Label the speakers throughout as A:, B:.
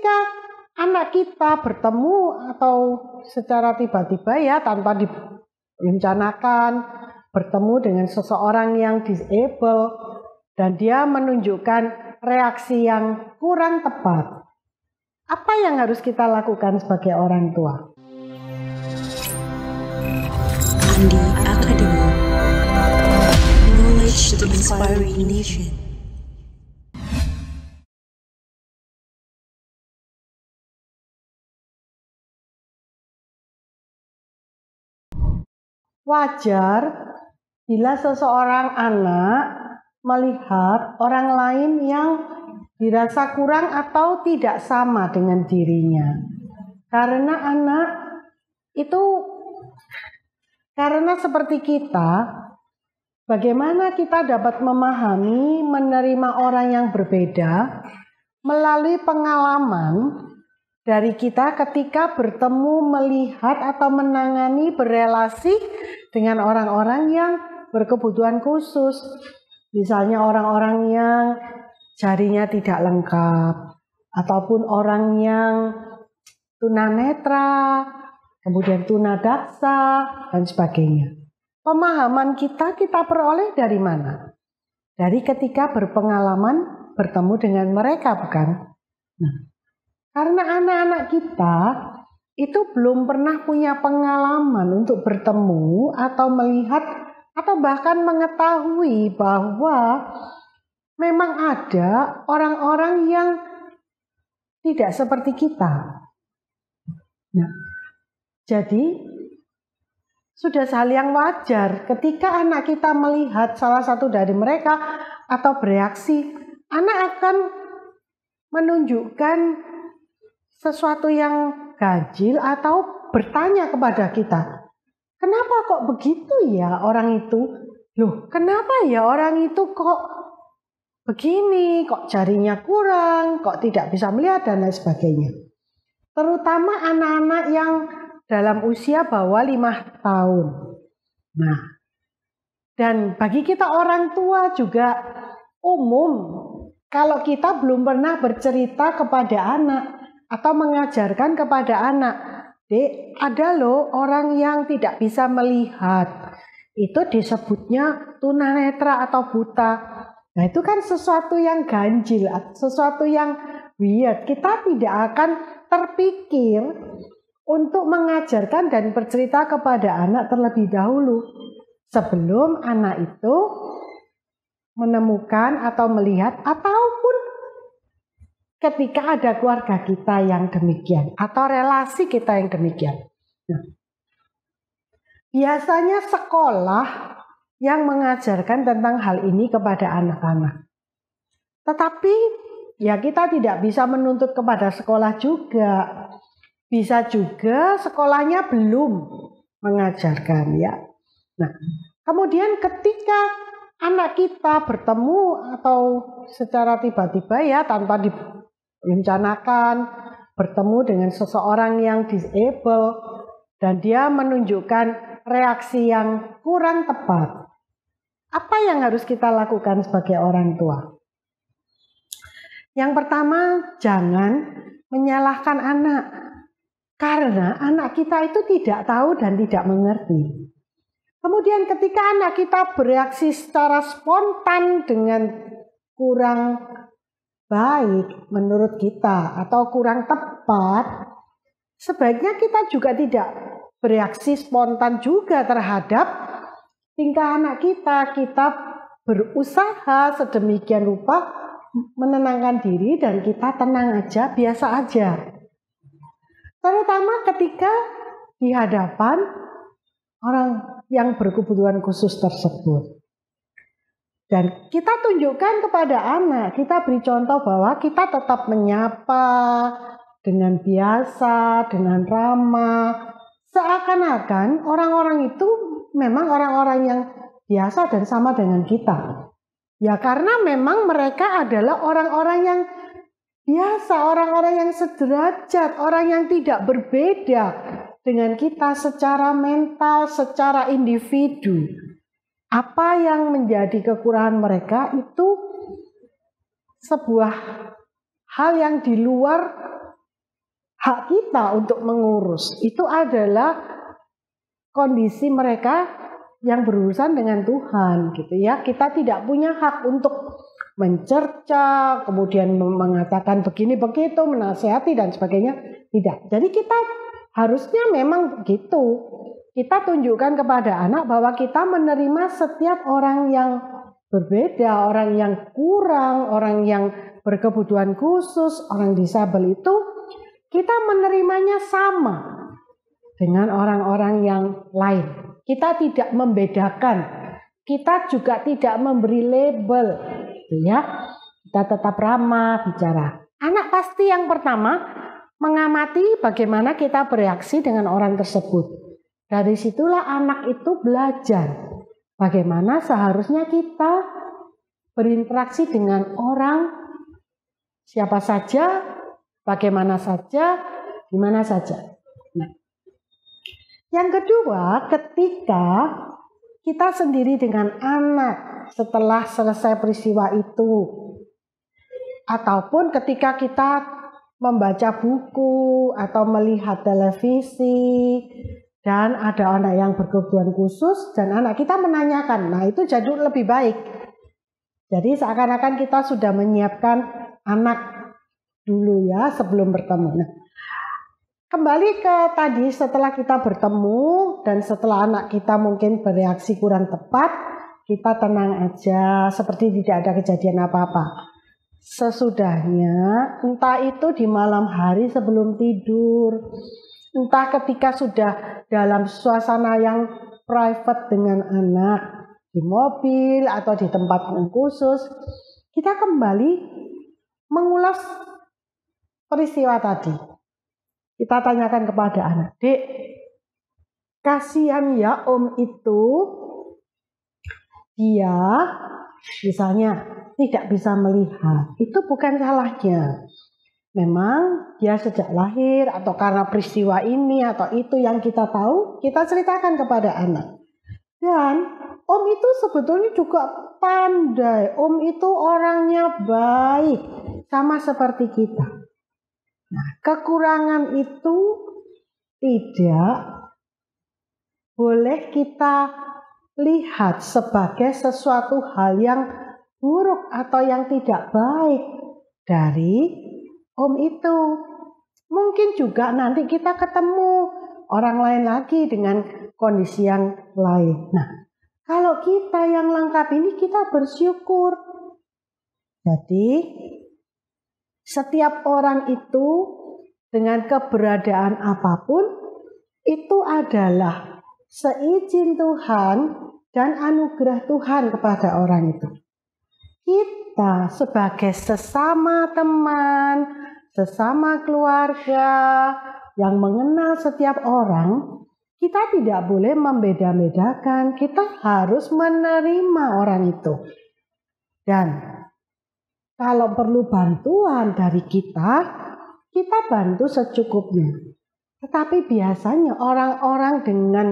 A: ketika anak kita bertemu atau secara tiba-tiba ya tanpa direncanakan bertemu dengan seseorang yang disable dan dia menunjukkan reaksi yang kurang tepat, apa yang harus kita lakukan sebagai orang tua?
B: Andi Academy, knowledge to inspire a nation.
A: Wajar bila seseorang anak melihat orang lain yang dirasa kurang atau tidak sama dengan dirinya. Karena anak itu, karena seperti kita, bagaimana kita dapat memahami, menerima orang yang berbeda melalui pengalaman dari kita ketika bertemu, melihat atau menangani, berelasi dengan orang-orang yang berkebutuhan khusus. Misalnya orang-orang yang jarinya tidak lengkap, ataupun orang yang tunanetra, kemudian tunadaksa, dan sebagainya. Pemahaman kita peroleh dari mana? Dari ketika berpengalaman bertemu dengan mereka, bukan? Nah, karena anak-anak kita itu belum pernah punya pengalaman untuk bertemu atau melihat atau bahkan mengetahui bahwa memang ada orang-orang yang tidak seperti kita. Nah, jadi sudah hal yang wajar ketika anak kita melihat salah satu dari mereka atau bereaksi, anak akan menunjukkan sesuatu yang ganjil atau bertanya kepada kita, kenapa kok begitu ya orang itu? Loh, kenapa ya orang itu kok begini, kok jarinya kurang, kok tidak bisa melihat dan lain sebagainya. Terutama anak-anak yang dalam usia bawah 5 tahun. Nah, dan bagi kita orang tua juga umum, kalau kita belum pernah bercerita kepada anak atau mengajarkan kepada anak, Dek, ada loh orang yang tidak bisa melihat. Itu disebutnya tunanetra atau buta. Nah, itu kan sesuatu yang ganjil, sesuatu yang weird. Kita tidak akan terpikir untuk mengajarkan dan bercerita kepada anak terlebih dahulu sebelum anak itu menemukan atau melihat ataupun ketika ada keluarga kita yang demikian atau relasi kita yang demikian. Nah, biasanya sekolah yang mengajarkan tentang hal ini kepada anak-anak. Tetapi ya kita tidak bisa menuntut kepada sekolah juga. Bisa juga sekolahnya belum mengajarkan ya. Nah, kemudian ketika anak kita bertemu atau secara tiba-tiba ya tanpa direncanakan bertemu dengan seseorang yang disable dan dia menunjukkan reaksi yang kurang tepat, apa yang harus kita lakukan sebagai orang tua? Yang pertama, jangan menyalahkan anak, karena anak kita itu tidak tahu dan tidak mengerti. Kemudian ketika anak kita bereaksi secara spontan dengan kurang baik menurut kita atau kurang tepat, sebaiknya kita juga tidak bereaksi spontan juga terhadap tingkah anak kita. Kita berusaha sedemikian rupa menenangkan diri dan kita tenang aja, biasa aja. Terutama ketika di hadapan orang yang berkebutuhan khusus tersebut. Dan kita tunjukkan kepada anak, kita beri contoh bahwa kita tetap menyapa dengan biasa, dengan ramah. Seakan-akan orang-orang itu memang orang-orang yang biasa dan sama dengan kita. Ya karena memang mereka adalah orang-orang yang biasa, orang-orang yang sederajat, orang yang tidak berbeda dengan kita secara mental, secara individu. Apa yang menjadi kekurangan mereka itu sebuah hal yang di luar hak kita untuk mengurus. Itu adalah kondisi mereka yang berurusan dengan Tuhan gitu ya. Kita tidak punya hak untuk mencerca, kemudian mengatakan begini begitu, menasihati dan sebagainya. Tidak. Jadi kita harusnya memang begitu. Kita tunjukkan kepada anak bahwa kita menerima setiap orang yang berbeda, orang yang kurang, orang yang berkebutuhan khusus, orang disabel itu kita menerimanya sama dengan orang-orang yang lain. Kita tidak membedakan, kita juga tidak memberi label, ya. Kita tetap ramah bicara. Anak pasti yang pertama mengamati bagaimana kita bereaksi dengan orang tersebut. Dari situlah anak itu belajar bagaimana seharusnya kita berinteraksi dengan orang siapa saja, bagaimana saja, gimana saja. Nah, yang kedua, ketika kita sendiri dengan anak setelah selesai peristiwa itu, ataupun ketika kita membaca buku atau melihat televisi dan ada anak yang berkebutuhan khusus dan anak kita menanyakan, nah itu jadi lebih baik. Jadi seakan-akan kita sudah menyiapkan anak dulu ya sebelum bertemu. Nah, kembali ke tadi, setelah kita bertemu dan setelah anak kita mungkin bereaksi kurang tepat, kita tenang aja seperti tidak ada kejadian apa-apa. Sesudahnya, entah itu di malam hari sebelum tidur, entah ketika sudah dalam suasana yang private dengan anak, di mobil atau di tempat yang khusus, kita kembali mengulas peristiwa tadi. Kita tanyakan kepada anak, Dek, kasihan ya om itu, dia misalnya tidak bisa melihat, itu bukan salahnya. Memang dia sejak lahir atau karena peristiwa ini atau itu yang kita tahu, kita ceritakan kepada anak. Dan om itu sebetulnya juga pandai, om itu orangnya baik, sama seperti kita. Nah, kekurangan itu tidak boleh kita lihat sebagai sesuatu hal yang buruk atau yang tidak baik dari om itu. Mungkin juga nanti kita ketemu orang lain lagi dengan kondisi yang lain. Nah, kalau kita yang lengkap ini kita bersyukur. Jadi setiap orang itu dengan keberadaan apapun itu adalah seizin Tuhan dan anugerah Tuhan kepada orang itu. Kita sebagai sesama teman, sesama keluarga yang mengenal setiap orang, kita tidak boleh membeda-bedakan, kita harus menerima orang itu. Dan kalau perlu bantuan dari kita bantu secukupnya. Tetapi biasanya orang-orang dengan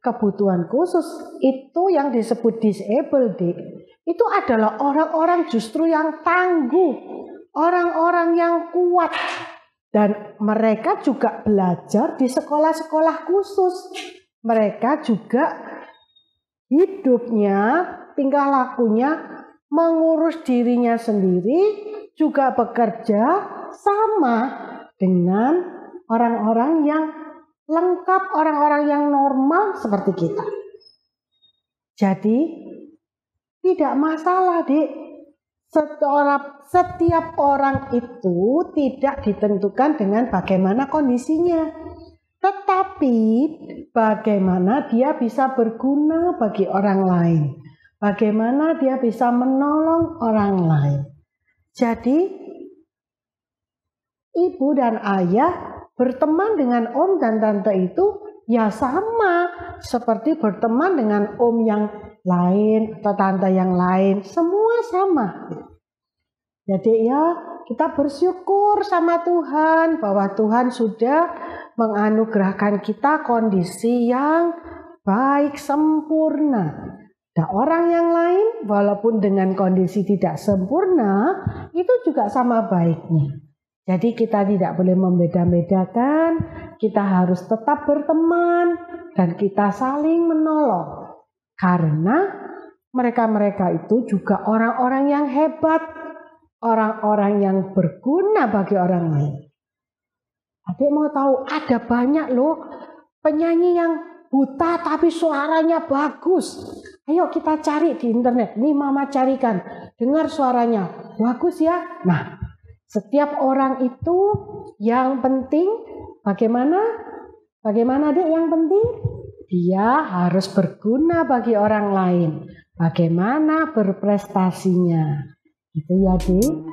A: kebutuhan khusus itu yang disebut disabled, itu adalah orang-orang justru yang tangguh, orang-orang yang kuat. Dan mereka juga belajar di sekolah-sekolah khusus. Mereka juga hidupnya, tingkah lakunya mengurus dirinya sendiri, juga bekerja sama dengan orang-orang yang lengkap, orang-orang yang normal seperti kita. Jadi tidak masalah, Dik. Setiap orang itu tidak ditentukan dengan bagaimana kondisinya, tetapi bagaimana dia bisa berguna bagi orang lain. Bagaimana dia bisa menolong orang lain. Jadi, ibu dan ayah berteman dengan om dan tante itu ya sama seperti berteman dengan om yang lain atau tante yang lain. Semua sama. Jadi ya kita bersyukur sama Tuhan bahwa Tuhan sudah menganugerahkan kita kondisi yang baik, sempurna. Ada orang yang lain walaupun dengan kondisi tidak sempurna itu juga sama baiknya. Jadi kita tidak boleh membeda-bedakan, kita harus tetap berteman dan kita saling menolong. Karena mereka-mereka itu juga orang-orang yang hebat, orang-orang yang berguna bagi orang lain. Adik mau tahu, ada banyak loh penyanyi yang buta tapi suaranya bagus. Ayo kita cari di internet, nih mama carikan, dengar suaranya, bagus ya. Nah, setiap orang itu yang penting bagaimana? Bagaimana Dek yang penting? Dia harus berguna bagi orang lain. Bagaimana berprestasinya. Gitu ya Dek.